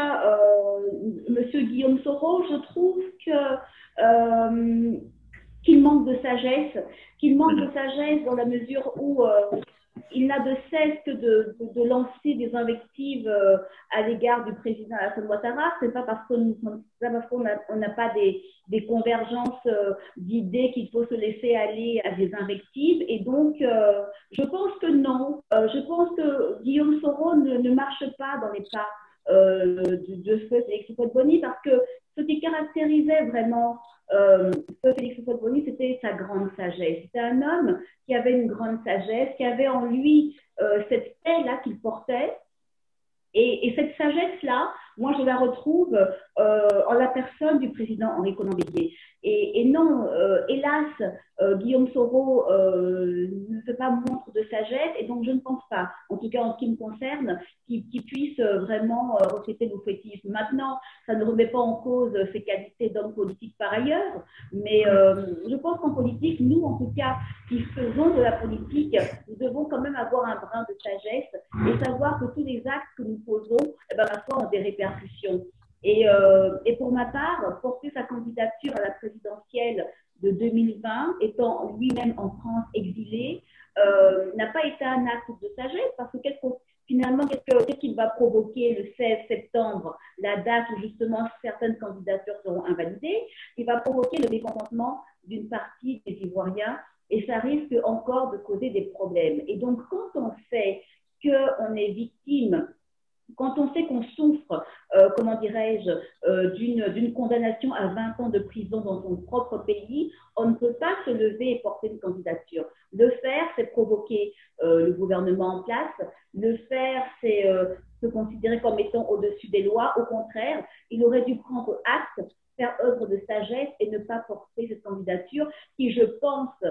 cas, Monsieur Guillaume Soro, je trouve qu'il manque de sagesse, dans la mesure où il n'a de cesse que de lancer des invectives à l'égard du président Alassane Ouattara. C'est pas parce qu'on n'a pas des convergences d'idées qu'il faut se laisser aller à des invectives. Et donc, je pense que non. Je pense que Guillaume Soro ne marche pas dans les pas de feu Félix Houphouët-Boigny, parce que ce qui caractérisait vraiment Félix Houphouët-Boigny, c'était sa grande sagesse. C'était un homme qui avait une grande sagesse, qui avait en lui cette paix-là qu'il portait. Et cette sagesse-là, moi, je la retrouve en la personne du président Henri Konan-Bédié. Et non, hélas, Guillaume Soro ne fait pas montre de sagesse, et donc je ne pense pas, en tout cas en ce qui me concerne, qu'il puisse vraiment refléter l'oufouettisme. Maintenant, ça ne remet pas en cause ses qualités d'homme politique par ailleurs, mais je pense qu'en politique, nous, en tout cas, qui faisons de la politique, nous devons quand même avoir un brin de sagesse et savoir que tous les actes que nous posons, eh ben, ma foi, ont des répercussions. Et pour ma part, porter sa candidature à la présidentielle de 2020, étant lui-même en France exilé, n'a pas été un acte de sagesse, parce que finalement, qu'est-ce qu'il va provoquer le 16 septembre, la date où justement certaines candidatures seront invalidées? Il va provoquer le mécontentement d'une partie des Ivoiriens, et ça risque encore de causer des problèmes. Et donc, quand on sait qu'on est victime, quand on sait qu'on souffre, comment dirais-je, d'une condamnation à 20 ans de prison dans son propre pays, on ne peut pas se lever et porter une candidature. Le faire, c'est provoquer le gouvernement en place. Le faire, c'est se considérer comme étant au-dessus des lois. Au contraire, il aurait dû prendre acte, faire œuvre de sagesse et ne pas porter cette candidature qui, je pense,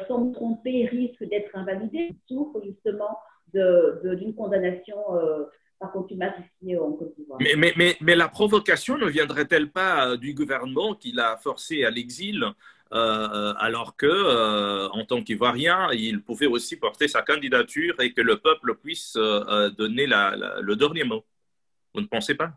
sans me tromper, risque d'être invalidée. Il souffre justement d'une condamnation par contumace ici en Côte d'Ivoire. Mais la provocation ne viendrait-elle pas du gouvernement qui l'a forcé à l'exil, alors que, en tant qu'Ivoirien, il pouvait aussi porter sa candidature et que le peuple puisse donner le dernier mot? Vous ne pensez pas?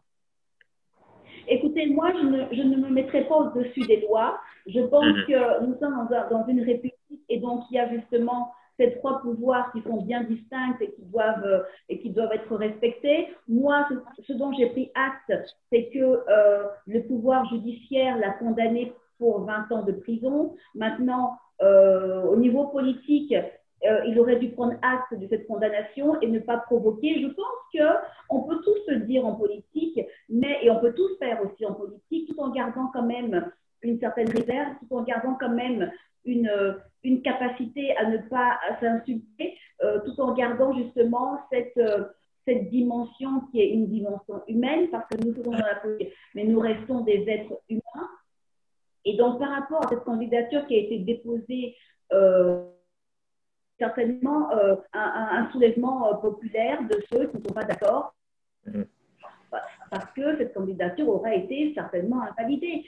Écoutez, moi, je ne me mettrai pas au-dessus des lois. Je pense que nous sommes dans une république, et donc il y a justement ces trois pouvoirs qui sont bien distincts et qui doivent être respectés. Moi, ce dont j'ai pris acte, c'est que le pouvoir judiciaire l'a condamné pour 20 ans de prison. Maintenant, au niveau politique, il aurait dû prendre acte de cette condamnation et ne pas provoquer. Je pense qu'on peut tous se dire en politique, et on peut tous faire aussi en politique, tout en gardant quand même une certaine réserve, tout en gardant quand même une capacité à ne pas s'insulter, tout en gardant justement cette dimension qui est une dimension humaine, parce que nous faisons dans la politique, mais nous restons des êtres humains. Et donc, par rapport à cette candidature qui a été déposée, certainement un soulèvement populaire de ceux qui ne sont pas d'accord, parce que cette candidature aura été certainement invalidée.